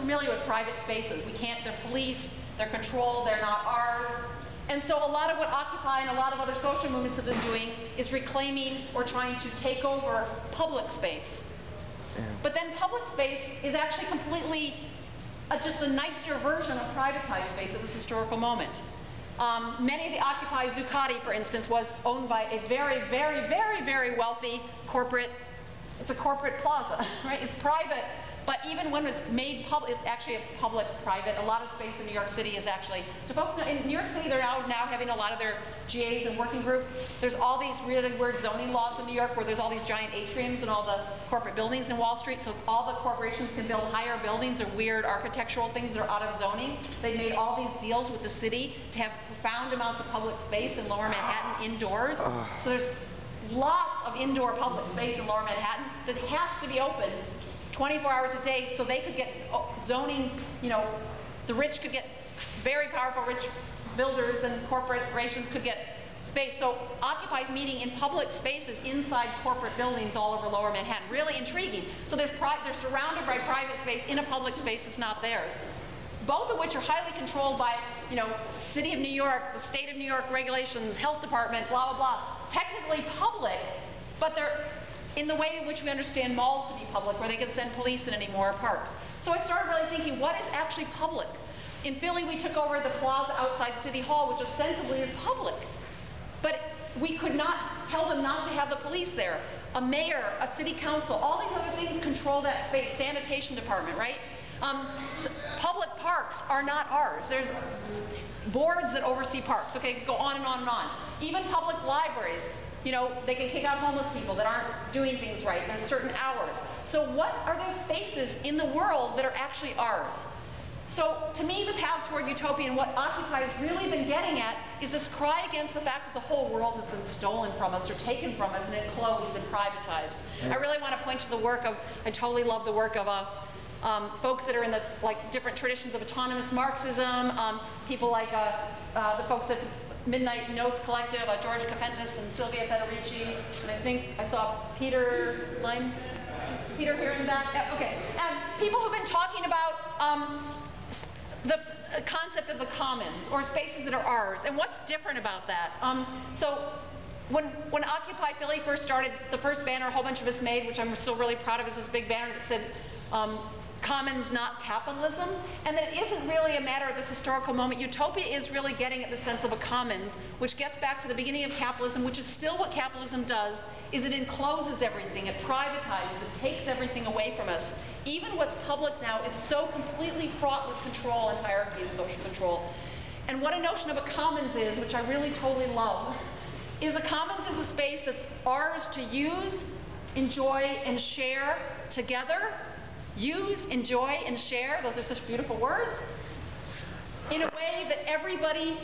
familiar with private spaces. We can't, they're policed, they're controlled, they're not ours. And so a lot of what Occupy and a lot of other social movements have been doing is reclaiming or trying to take over public space. But then public space is actually completely just a nicer version of privatized space at this historical moment. Many of the Occupy Zuccotti, for instance, was owned by a very, very, very, very wealthy corporate. It's a corporate plaza, right? It's private, but even when it's made public, it's actually a public-private. A lot of space in New York City is actually, so folks know, in New York City, they're now having a lot of their GAs and working groups. There's all these really weird zoning laws in New York where there's all these giant atriums and all the corporate buildings in Wall Street, so all the corporations can build higher buildings or weird architectural things that are out of zoning. They've made all these deals with the city to have profound amounts of public space in Lower Manhattan indoors. So there's lots of indoor public space in Lower Manhattan that has to be open 24 hours a day so they could get zoning, you know, the rich could get, very powerful rich builders and corporations could get space. So Occupy's meeting in public spaces inside corporate buildings all over Lower Manhattan. Really intriguing. So they're surrounded by private space in a public space that's not theirs. Both of which are highly controlled by, you know, City of New York, the State of New York regulations, Health Department, blah, blah, blah. Technically public, but they're in the way in which we understand malls to be public, where they can send police in anymore, parks. So I started really thinking, what is actually public? In Philly, we took over the plaza outside City Hall, which ostensibly is public. But we could not tell them not to have the police there. A mayor, a city council, all these other things control that space. Sanitation department, right? Public parks are not ours. There's boards that oversee parks. Okay, go on and on and on. Even public libraries, you know, they can kick out homeless people that aren't doing things right. There's certain hours. So what are those spaces in the world that are actually ours? So to me, the path toward utopia and what Occupy has really been getting at is this cry against the fact that the whole world has been stolen from us or taken from us and enclosed and privatized. I really want to point to the work of, I totally love the work of folks that are in the different traditions of autonomous Marxism, people like the folks at Midnight Notes Collective, George Capentis and Sylvia Federici, and I think I saw Peter here in the back. Okay, people who've been talking about the concept of the commons or spaces that are ours, and what's different about that. So when Occupy Philly first started, the first banner a whole bunch of us made, which I'm still really proud of, is this big banner that said, commons, not capitalism, and that it isn't really a matter of this historical moment. Utopia is really getting at the sense of a commons, which gets back to the beginning of capitalism, which is still what capitalism does, is it encloses everything, it privatizes, it takes everything away from us. Even what's public now is so completely fraught with control and hierarchy and social control. And what a notion of a commons is, which I really totally love, is a commons is a space that's ours to use, enjoy, and share together. Use, enjoy, and share, those are such beautiful words, in a way that everybody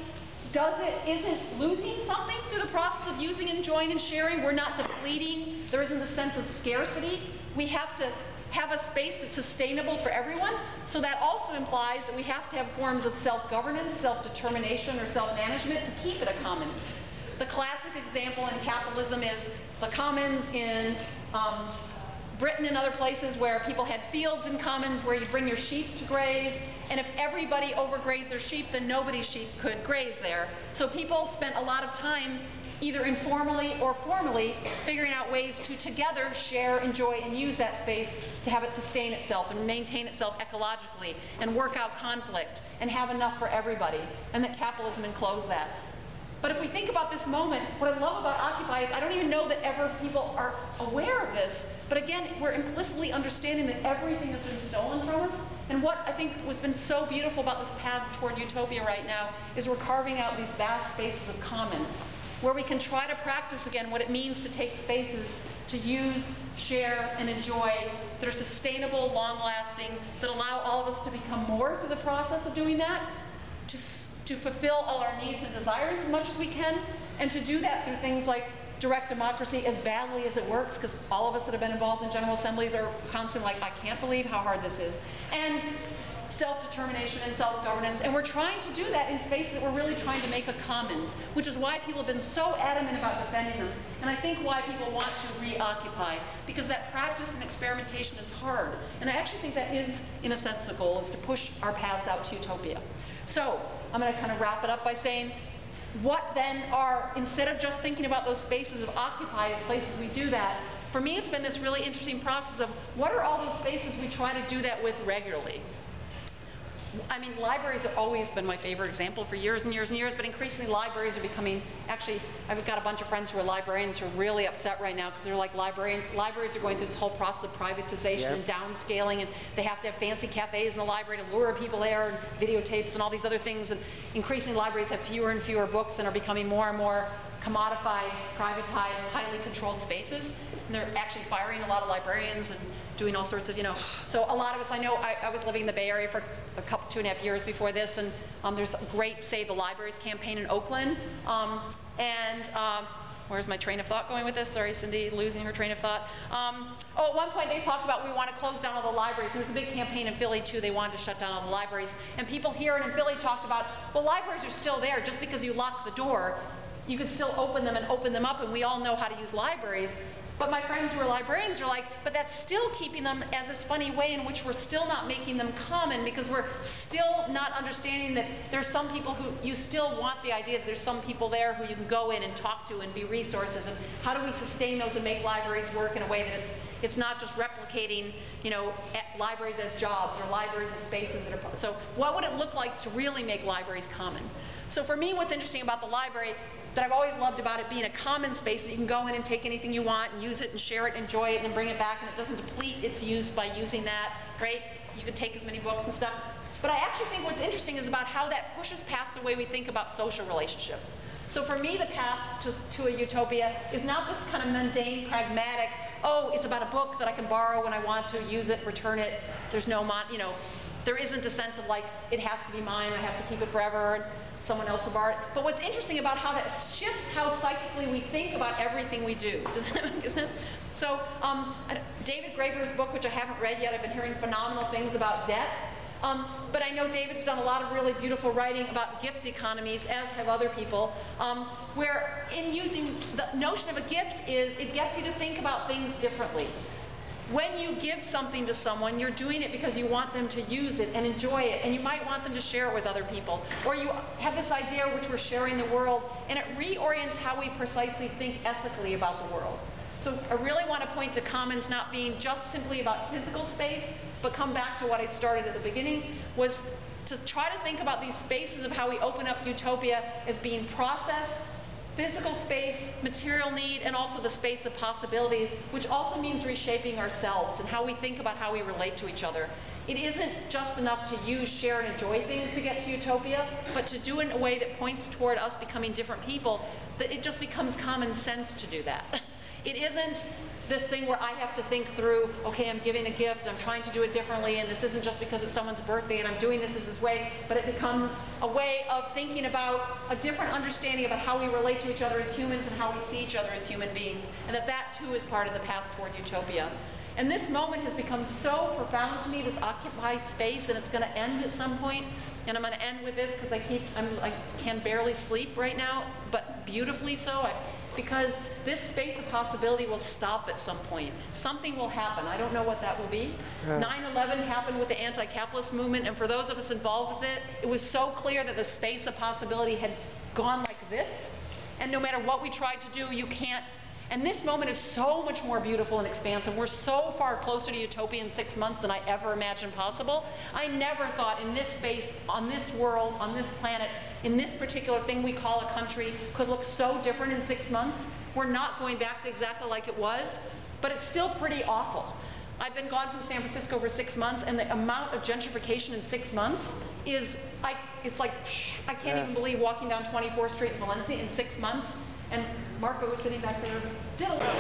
isn't losing something through the process of using, enjoying, and sharing. We're not depleting. There isn't a sense of scarcity. We have to have a space that's sustainable for everyone, so that also implies that we have to have forms of self-governance, self-determination, or self-management to keep it a commons. The classic example in capitalism is the commons in Britain and other places where people had fields in commons where you bring your sheep to graze, and if everybody overgrazed their sheep, then nobody's sheep could graze there. So people spent a lot of time, either informally or formally, figuring out ways to together share, enjoy, and use that space to have it sustain itself and maintain itself ecologically and work out conflict and have enough for everybody, and that capitalism enclosed that. But if we think about this moment, what I love about Occupy is I don't even know that ever people are aware of this. But again, we're implicitly understanding that everything has been stolen from us. And what I think has been so beautiful about this path toward utopia right now is we're carving out these vast spaces of commons, where we can try to practice again what it means to take spaces to use, share, and enjoy that are sustainable, long-lasting, that allow all of us to become more through the process of doing that, to fulfill all our needs and desires as much as we can, and to do that through things like direct democracy, as badly as it works, because all of us that have been involved in General Assemblies are constantly like, I can't believe how hard this is. And self-determination and self-governance, and we're trying to do that in spaces that we're really trying to make a commons, which is why people have been so adamant about defending them, and I think why people want to reoccupy, because that practice and experimentation is hard, and I actually think that is, in a sense, the goal, is to push our paths out to utopia. So, I'm going to kind of wrap it up by saying, what then are, instead of just thinking about those spaces of occupy as places we do that, for me it's been this really interesting process of what are all those spaces we try to do that with regularly. I mean, libraries have always been my favorite example for years and years and years, but increasingly libraries are becoming, actually, I've got a bunch of friends who are librarians who are really upset right now because they're like, libraries are going through this whole process of privatization and downscaling, and they have to have fancy cafes in the library to lure people there, and videotapes and all these other things, and increasingly libraries have fewer and fewer books and are becoming more and more commodified, privatized, highly controlled spaces. And they're actually firing a lot of librarians and doing all sorts of, so a lot of us, I know, I was living in the Bay Area for a couple, 2.5 years before this, and there's a great Save the Libraries campaign in Oakland, where's my train of thought going with this? Sorry, Cindy, losing her train of thought. At one point they talked about we want to close down all the libraries. There was a big campaign in Philly too. They wanted to shut down all the libraries. And people here and in Philly talked about, well, libraries are still there. Just because you lock the door, you can still open them and open them up, and we all know how to use libraries. But my friends who are librarians are like, but that's still keeping them as this funny way in which we're still not making them common, because we're still not understanding that there's some people who, you still want the idea that there's some people there who you can go in and talk to and be resources, and how do we sustain those and make libraries work in a way that it's not just replicating, libraries as jobs or libraries as spaces that are, so what would it look like to really make libraries common? So for me, what's interesting about the library that I've always loved about it being a common space that you can go in and take anything you want and use it and share it, enjoy it, and bring it back, and it doesn't deplete its use by using that, right? You can take as many books and stuff. But I actually think what's interesting is about how that pushes past the way we think about social relationships. So for me, the path to a utopia is not this kind of mundane, pragmatic, oh, it's about a book that I can borrow when I want to, use it, return it, there's no, there isn't a sense of like, it has to be mine, I have to keep it forever, and someone else will borrow it. But what's interesting about how that shifts how psychically we think about everything we do. Does that make sense? So David Graeber's book, which I haven't read yet, I've been hearing phenomenal things about debt. But I know David's done a lot of really beautiful writing about gift economies, as have other people, where in using the notion of a gift is it gets you to think about things differently. When you give something to someone, you're doing it because you want them to use it and enjoy it, and you might want them to share it with other people. Or you have this idea which we're sharing the world, and it reorients how we precisely think ethically about the world. So I really want to point to commons not being just simply about physical space, but come back to what I started at the beginning, was to try to think about these spaces of how we open up utopia as being process, physical space, material need, and also the space of possibilities, which also means reshaping ourselves and how we think about how we relate to each other. It isn't just enough to use, share, and enjoy things to get to utopia, but to do it in a way that points toward us becoming different people, that it just becomes common sense to do that. It isn't this thing where I have to think through, okay, I'm giving a gift, I'm trying to do it differently, and this isn't just because it's someone's birthday and I'm doing this way, but it becomes a way of thinking about a different understanding about how we relate to each other as humans and how we see each other as human beings, and that too is part of the path toward utopia. And this moment has become so profound to me, this occupied space, and it's going to end at some point. And I'm going to end with this because I can barely sleep right now, but beautifully so, because this space of possibility will stop at some point. Something will happen. I don't know what that will be. 9/11 happened with the anti-capitalist movement, and for those of us involved with it, it was so clear that the space of possibility had gone like this, and no matter what we tried to do, you can't. And this moment is so much more beautiful and expansive. We're so far closer to utopia in 6 months than I ever imagined possible. I never thought in this space, on this world, on this planet, in this particular thing we call a country, could look so different in 6 months. We're not going back to exactly like it was, but it's still pretty awful. I've been gone from San Francisco for 6 months, and the amount of gentrification in 6 months is, it's like, I can't even believe walking down 24th Street in Valencia in 6 months. And Marco was sitting back there, did a little